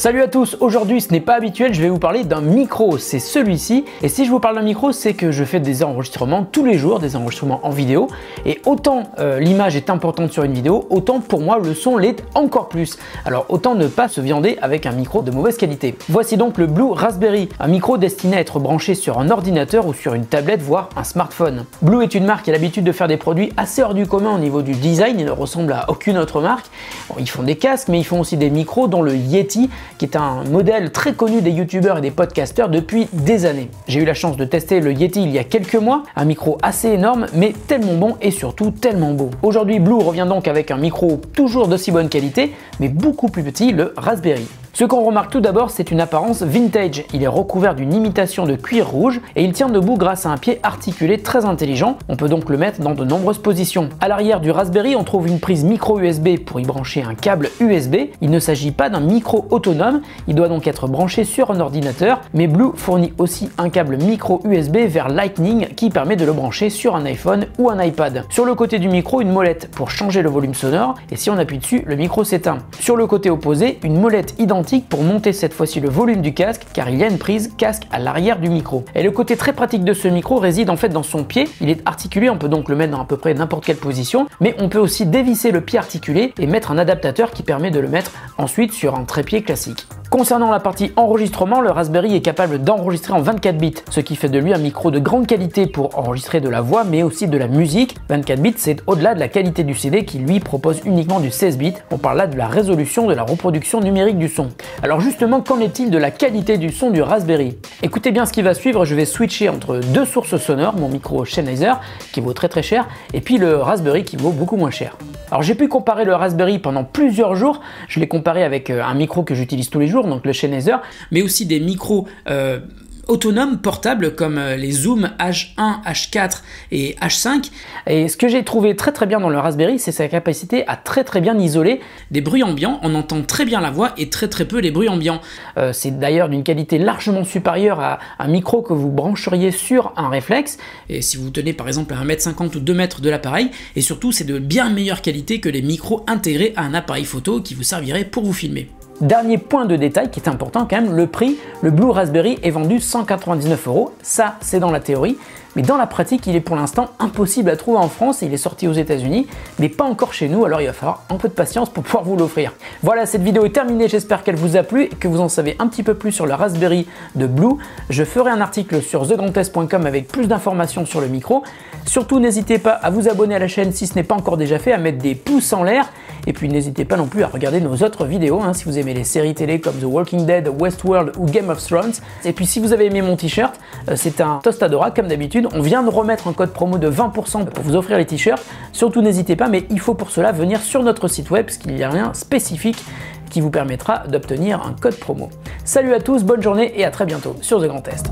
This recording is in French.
Salut à tous, aujourd'hui ce n'est pas habituel, je vais vous parler d'un micro, c'est celui-ci. Et si je vous parle d'un micro, c'est que je fais des enregistrements tous les jours, des enregistrements en vidéo. Et autant l'image est importante sur une vidéo, autant pour moi le son l'est encore plus. Alors autant ne pas se viander avec un micro de mauvaise qualité. Voici donc le Blue Raspberry, un micro destiné à être branché sur un ordinateur ou sur une tablette, voire un smartphone. Blue est une marque qui a l'habitude de faire des produits assez hors du commun au niveau du design, il ne ressemble à aucune autre marque. Bon, ils font des casques, mais ils font aussi des micros, dont le Yeti, qui est un modèle très connu des youtubeurs et des podcasteurs depuis des années. J'ai eu la chance de tester le Yeti il y a quelques mois, un micro assez énorme mais tellement bon et surtout tellement beau. Aujourd'hui Blue revient donc avec un micro toujours d'aussi bonne qualité mais beaucoup plus petit, le Raspberry. Ce qu'on remarque tout d'abord, c'est une apparence vintage. Il est recouvert d'une imitation de cuir rouge et il tient debout grâce à un pied articulé très intelligent. On peut donc le mettre dans de nombreuses positions. À l'arrière du Raspberry, on trouve une prise micro USB pour y brancher un câble USB. Il ne s'agit pas d'un micro autonome, il doit donc être branché sur un ordinateur, mais Blue fournit aussi un câble micro USB vers Lightning qui permet de le brancher sur un iPhone ou un iPad. Sur le côté du micro, une molette pour changer le volume sonore et si on appuie dessus, le micro s'éteint. Sur le côté opposé, une molette identique pour monter cette fois-ci le volume du casque car il y a une prise casque à l'arrière du micro. Et le côté très pratique de ce micro réside en fait dans son pied. Il est articulé, on peut donc le mettre dans à peu près n'importe quelle position, mais on peut aussi dévisser le pied articulé et mettre un adaptateur qui permet de le mettre ensuite sur un trépied classique. Concernant la partie enregistrement, le Raspberry est capable d'enregistrer en 24 bits, ce qui fait de lui un micro de grande qualité pour enregistrer de la voix mais aussi de la musique. 24 bits, c'est au-delà de la qualité du CD qui lui propose uniquement du 16 bits. On parle là de la résolution de la reproduction numérique du son. Alors justement, qu'en est-il de la qualité du son du Raspberry? Écoutez bien ce qui va suivre, je vais switcher entre deux sources sonores, mon micro Sennheiser qui vaut très cher et puis le Raspberry qui vaut beaucoup moins cher. Alors j'ai pu comparer le Raspberry pendant plusieurs jours, je l'ai comparé avec un micro que j'utilise tous les jours, donc le Sennheiser, mais aussi des micros autonomes portables comme les Zoom H1, H4 et H5. Et ce que j'ai trouvé très bien dans le Raspberry, c'est sa capacité à très bien isoler des bruits ambiants. On entend très bien la voix et très peu les bruits ambiants. C'est d'ailleurs d'une qualité largement supérieure à un micro que vous brancheriez sur un réflexe. Et si vous tenez par exemple à 1,50 m ou 2 m de l'appareil, et surtout c'est de bien meilleure qualité que les micros intégrés à un appareil photo qui vous servirait pour vous filmer. Dernier point de détail qui est important quand même, le prix. Le Blue Raspberry est vendu 199 €. Ça, c'est dans la théorie. Mais dans la pratique, il est pour l'instant impossible à trouver en France. Il est sorti aux États-Unis, mais pas encore chez nous. Alors il va falloir un peu de patience pour pouvoir vous l'offrir. Voilà, cette vidéo est terminée. J'espère qu'elle vous a plu et que vous en savez un petit peu plus sur le Raspberry de Blue. Je ferai un article sur thegrandtest.com avec plus d'informations sur le micro. Surtout, n'hésitez pas à vous abonner à la chaîne si ce n'est pas encore déjà fait, à mettre des pouces en l'air. Et puis n'hésitez pas non plus à regarder nos autres vidéos si vous aimez les séries télé comme The Walking Dead, Westworld ou Game of Thrones. Et puis si vous avez aimé mon t-shirt, c'est un Tostadora comme d'habitude. On vient de remettre un code promo de 20% pour vous offrir les t-shirts. Surtout n'hésitez pas, mais il faut pour cela venir sur notre site web parce qu'il y a un lien spécifique qui vous permettra d'obtenir un code promo. Salut à tous, bonne journée et à très bientôt sur The Grand Test.